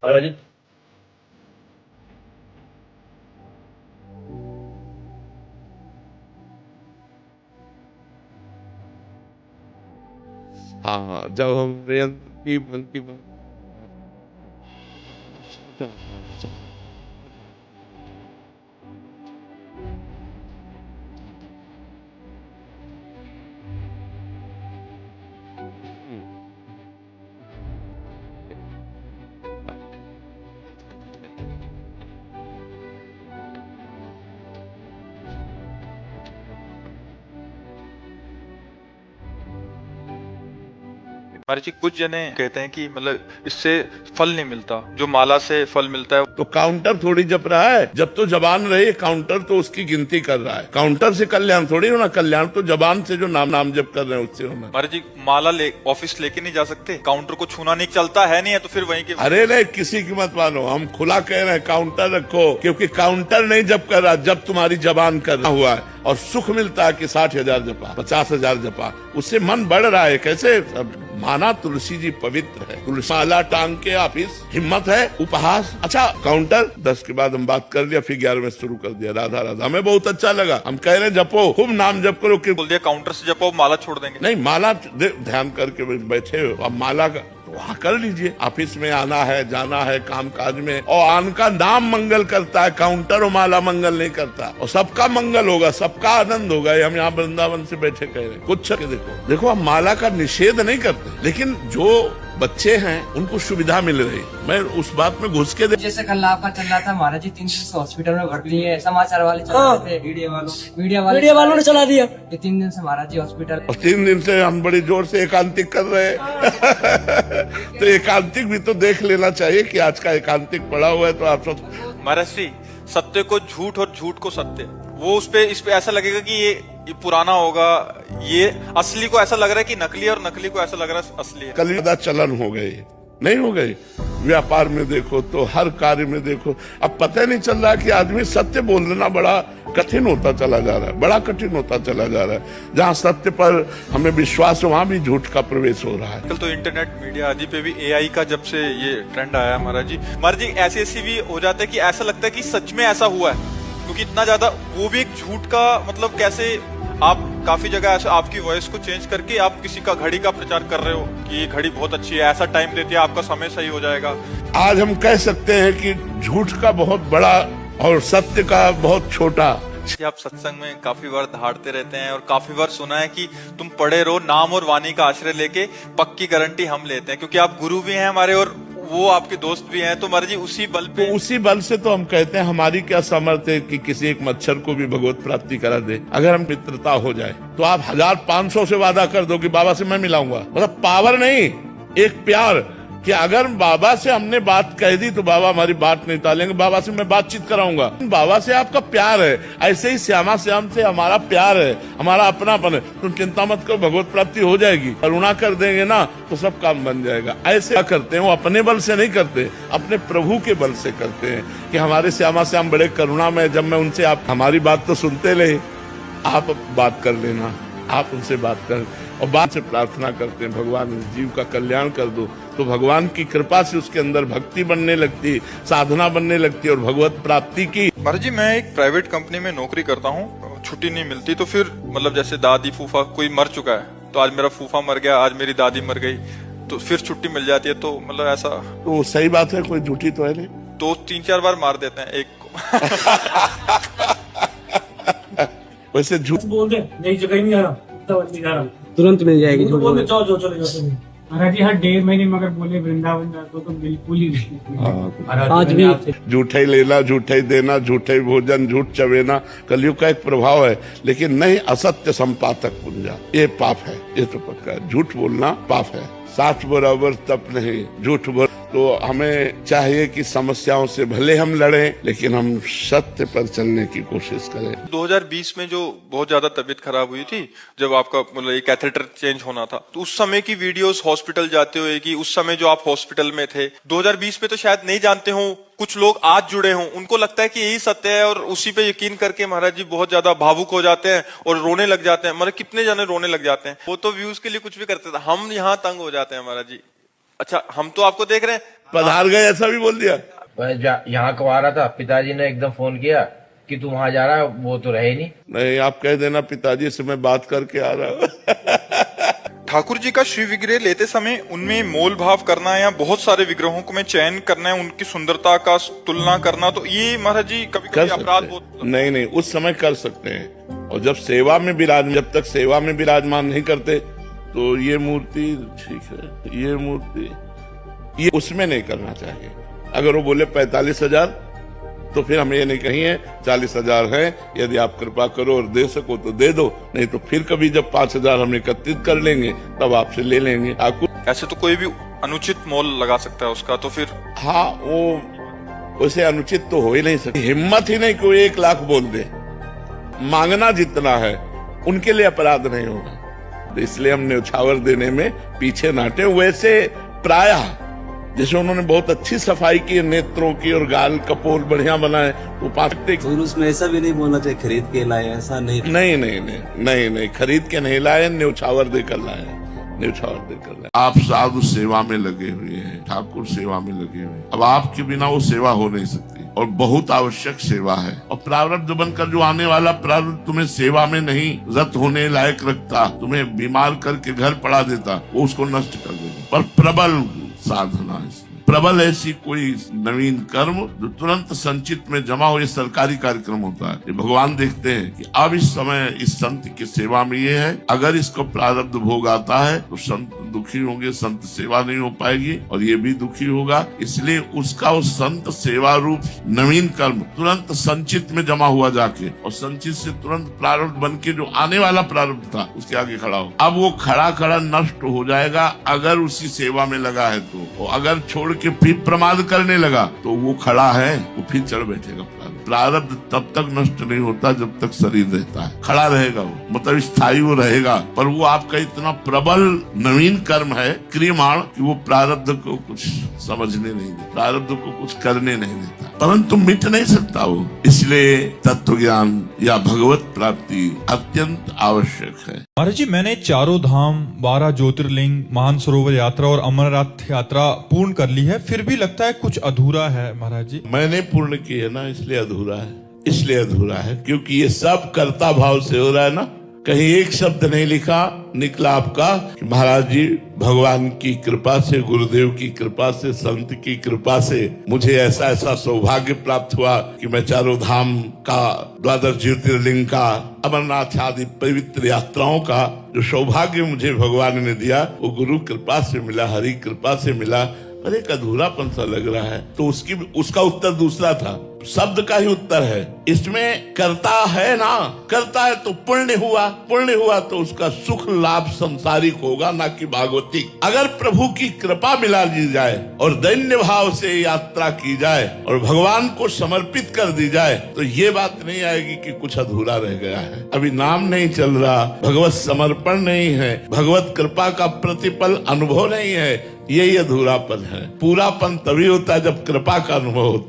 महाराज हाँ, जब हम रेल की बनती महाराज जी कुछ जने कहते हैं कि मतलब इससे फल नहीं मिलता, जो माला से फल मिलता है। तो काउंटर थोड़ी जप रहा है, जब तो जबान रहे काउंटर तो उसकी गिनती कर रहा है। काउंटर से कल्याण थोड़ी होना, कल्याण तो जबान से जो नाम जप कर रहे हैं उससे होना। महाराज जी माला ऑफिस लेके नहीं जा सकते, काउंटर को छूना नहीं चलता है, नहीं है तो फिर वहीं के। अरे नहीं, किसी की मत मानो, हम खुला कह रहे हैं काउंटर रखो, क्योंकि काउंटर नहीं जप कर रहा, जब तुम्हारी जबान कर रहा हुआ है और सुख मिलता है कि 60,000 जपा 50,000 जपा, उससे मन बढ़ रहा है। कैसे माना तुलसी जी पवित्र है, तुलसी माला टांग के ऑफिस, हिम्मत है, उपहास। अच्छा काउंटर 10 के बाद हम बात कर लिया, फिर 11 में शुरू कर दिया राधा राधा। हमें बहुत अच्छा लगा, हम कह रहे हैं जपो, खूब नाम जप करो। बोल दिया काउंटर से जपो, माला छोड़ देंगे। नहीं, माला ध्यान करके बैठे हो, अब माला का वहाँ कर लीजिए। ऑफिस में आना है, जाना है, काम काज में, और आन का नाम मंगल करता है, काउंटर और माला मंगल नहीं करता। और सबका मंगल होगा, सबका आनंद होगा। हम यहाँ वृंदावन से बैठे कह रहे हैं कुछ देखो हम माला का निषेध नहीं करते, लेकिन जो बच्चे हैं उनको सुविधा मिल रही। मैं उस बात में घुस के जैसे कल आपका चल रहा था महाराज जी 3 दिन से हॉस्पिटल में भर्ती है, समाचार वाले चला रहे थे, मीडिया वालों ने चला दिया कि 3 दिन से महाराज जी हॉस्पिटल। और 3 दिन से हम बड़ी जोर से एकांतिक कर रहे हैं तो एकांतिक भी तो देख लेना चाहिए कि आज का एकांतिक पड़ा हुआ है। तो आप सब महाराज जी सत्य को झूठ और झूठ को सत्य, वो उस पे ऐसा लगेगा कि ये पुराना होगा, ये असली को ऐसा लग रहा है कि नकली, और नकली को ऐसा लग रहा है असली है। कलियुगा चलन हो गई, नहीं हो गई। व्यापार में देखो तो हर कार्य में देखो, अब पता नहीं चल रहा कि आदमी सत्य बोलना बड़ा कठिन होता चला जा रहा है, बड़ा कठिन होता चला जा रहा है। जहाँ सत्य पर हमें विश्वास है वहाँ भी झूठ का प्रवेश हो रहा है। कल तो इंटरनेट मीडिया आदि पे भी एआई का जब से ये ट्रेंड आया महाराज जी ऐसी भी हो जाता है कि ऐसा लगता है कि सच में ऐसा हुआ है, क्योंकि इतना ज्यादा वो भी एक झूठ का मतलब, कैसे आप काफी जगह ऐसे आपकी वॉइस को चेंज करके आप किसी का घड़ी का प्रचार कर रहे हो कि ये घड़ी बहुत अच्छी है, ऐसा टाइम देती है, आपका समय सही हो जाएगा। आज हम कह सकते हैं कि झूठ का बहुत बड़ा और सत्य का बहुत छोटा। आप सत्संग में काफी बार दहाड़ते रहते हैं, और काफी बार सुना है कि तुम पढ़े रहो, नाम और वाणी का आश्रय लेके पक्की गारंटी हम लेते हैं, क्योंकि आप गुरु भी हैं हमारे और वो आपके दोस्त भी हैं। तो महाराज जी उसी बल पे, तो उसी बल से तो हम कहते हैं हमारी क्या सामर्थ्य है कि किसी एक मच्छर को भी भगवत प्राप्ति करा दे। अगर हम मित्रता हो जाए तो आप 1500 से वादा कर दो कि बाबा से मैं मिलाऊंगा, मतलब पावर नहीं, एक प्यार कि अगर बाबा से हमने बात कह दी तो बाबा हमारी बात नहीं टालेंगे, बाबा से मैं बातचीत कराऊंगा। बाबा से आपका प्यार है, ऐसे ही श्यामा श्याम से हमारा प्यार है, हमारा अपनापन है। तुम चिंता मत करो, भगवत प्राप्ति हो जाएगी। करुणा कर देंगे ना तो सब काम बन जाएगा। ऐसे करते हैं, वो अपने बल से नहीं करते, अपने प्रभु के बल से करते हैं कि हमारे श्यामा श्याम बड़े करुणा में। जब मैं उनसे, आप हमारी बात तो सुनते रहे, आप बात कर लेना, आप उनसे बात कर, और बात से प्रार्थना करते हैं भगवान जीव का कल्याण कर दो। तो भगवान की कृपा से उसके अंदर भक्ति बनने लगती, साधना बनने लगती और भगवत प्राप्ति की। महाराज जी मैं एक प्राइवेट कंपनी में नौकरी करता हूँ, छुट्टी नहीं मिलती, तो फिर मतलब जैसे दादी फूफा कोई मर चुका है, तो आज मेरा फूफा मर गया, आज मेरी दादी मर गई, तो फिर छुट्टी मिल जाती है। तो मतलब ऐसा तो सही बात है, कोई झूठी तो है नहीं। तो 3-4 बार मार देते हैं एक को। वैसे झूठ बोल दे, नई जगह नहीं जा रहा, तुरंत मिल जाएगी। चलो चले जाओ। महाराज जी हर 1.5 महीने मगर बोले वृंदावन जाते तो बिल्कुल ही नहीं। आज भी झूठा ही लेना, झूठा ही देना, झूठा ही भोजन, झूठ चवेना कलयुग का एक प्रभाव है। लेकिन नहीं, असत्य संपातक पुंजा, ये पाप है, ये तो पक्का है। झूठ बोलना पाप है, 60 बराबर तप नहीं, झूठ बोल। तो हमें चाहिए कि समस्याओं से भले हम लड़ें, लेकिन हम सत्य पर चलने की कोशिश करें। 2020 में जो बहुत ज्यादा तबीयत खराब हुई थी, जब आपका मतलब एक कैथेटर चेंज होना था, तो उस समय की वीडियोस हॉस्पिटल जाते हुए कि उस समय जो आप हॉस्पिटल में थे 2020 में, तो शायद नहीं जानते हो, कुछ लोग आज जुड़े हों, उनको लगता है कि यही सत्य है, और उसी पे यकीन करके महाराज जी बहुत ज्यादा भावुक हो जाते हैं और रोने लग जाते हैं। मतलब कितने जने रोने लग जाते हैं, वो तो व्यूज के लिए कुछ भी करते थे, हम यहाँ तंग हो जाते हैं महाराज जी। अच्छा हम तो आपको देख रहे हैं, पधार गए ऐसा भी बोल दिया। यहाँ को आ रहा था, पिताजी ने एकदम फोन किया कि तू वहां जा रहा है, वो तो रहे नहीं। आप कह देना पिताजी से मैं बात करके आ रहा हूँ। ठाकुर जी का श्री विग्रह लेते समय उनमें मोल भाव करना या बहुत सारे विग्रहों को में चयन करना है, उनकी सुंदरता का तुलना करना, तो ये महाराज जी कभी कभी अपराध बहुत नहीं उस समय कर सकते हैं। और जब सेवा में विराजमान, जब तक सेवा में विराजमान नहीं करते तो ये मूर्ति ठीक है, ये मूर्ति ये उसमें नहीं करना चाहिए। अगर वो बोले 45,000 तो फिर हम ये नहीं कहिए 40,000 है, यदि आप कृपा करो और दे सको तो दे दो, नहीं तो फिर कभी जब 5,000 हम एकत्रित कर लेंगे तब आपसे ले लेंगे। आपको ऐसे तो कोई भी अनुचित मोल लगा सकता है उसका, तो फिर हाँ वो उसे अनुचित तो हो ही नहीं सकती। हिम्मत ही नहीं कोई 1 लाख बोल दे। मांगना जितना है उनके लिए अपराध नहीं होगा, तो इसलिए हम न्यौछावर देने में पीछे ना हटे। वैसे प्रायः जैसे उन्होंने बहुत अच्छी सफाई की नेत्रों की और गाल कपोल बढ़िया बनाए, तो और उसमें ऐसा भी नहीं बोलना चाहिए खरीद के लाए, ऐसा नहीं। नहीं खरीद के नहीं लाए, न्यौछावर देकर लाए, न्यौछावर देकर लाए। आप साधु सेवा में लगे हुए हैं, ठाकुर सेवा में लगे हुए हैं। अब आपके बिना वो सेवा हो नहीं सकती और बहुत आवश्यक सेवा है। और प्रारब्ध बनकर जो आने वाला प्रारब्ध तुम्हें सेवा में नहीं रत होने लायक रखता, तुम्हें बीमार करके घर पड़ा देता, वो उसको नष्ट कर देगा। पर प्रबल साधना है, प्रबल ऐसी कोई नवीन कर्म जो तुरंत संचित में जमा हो। ये सरकारी कार्यक्रम होता है, ये भगवान देखते हैं कि अब इस समय इस संत की सेवा में ये है, अगर इसको प्रारब्ध भोग आता है तो संत दुखी होंगे, संत सेवा नहीं हो पाएगी और ये भी दुखी होगा। इसलिए उसका वो संत सेवा रूप नवीन कर्म तुरंत संचित में जमा हुआ जाके, और संचित से तुरंत प्रारब्ध बन के जो आने वाला प्रारब्ध था उसके आगे खड़ा हो। अब वो खड़ा नष्ट हो जाएगा अगर उसी सेवा में लगा है तो। अगर छोड़ के फिर प्रमाद करने लगा तो वो खड़ा है, वो फिर चढ़ बैठेगा। प्रारब्ध तब तक नष्ट नहीं होता जब तक शरीर रहता है, खड़ा रहेगा वो, मतलब स्थायी वो रहेगा। पर वो आपका इतना प्रबल नवीन कर्म है क्रियमाण कि वो प्रारब्ध को कुछ समझने नहीं देता, प्रारब्ध को कुछ करने नहीं देता, परंतु मिट नहीं सकता वो। इसलिए तत्व ज्ञान या भगवत प्राप्ति अत्यंत आवश्यक है। महाराज जी, मैंने 4 धाम, 12 ज्योतिर्लिंग, मानसरोवर यात्रा और अमरनाथ यात्रा पूर्ण कर ली है, फिर भी लगता है कुछ अधूरा है महाराज जी। मैंने पूर्ण की है ना, इसलिए अधूरा है क्योंकि ये सब कर्ता भाव से हो रहा है ना। कहीं एक शब्द नहीं लिखा निकला आपका कि महाराज जी भगवान की कृपा से, गुरुदेव की कृपा से, संत की कृपा से मुझे ऐसा सौभाग्य प्राप्त हुआ कि मैं 4 धाम का, 12 ज्योतिर्लिंग का, अमरनाथ आदि पवित्र यात्राओं का जो सौभाग्य मुझे भगवान ने दिया वो गुरु कृपा से मिला, हरि कृपा से मिला। पर एक अधूरापन सा लग रहा है। तो उसका उत्तर दूसरा था, शब्द का ही उत्तर है। इसमें करता है ना, करता है तो पुण्य हुआ तो उसका सुख लाभ संसारिक होगा ना कि भागवतिक। अगर प्रभु की कृपा मिला ली जाए और दैन्य भाव से यात्रा की जाए और भगवान को समर्पित कर दी जाए तो ये बात नहीं आएगी कि कुछ अधूरा रह गया है, अभी नाम नहीं चल रहा, भगवत समर्पण नहीं है, भगवत कृपा का प्रतिपल अनुभव नहीं है। यही अधूरापन है। पूरापन तभी होता है जब कृपा का अनुभव होता है।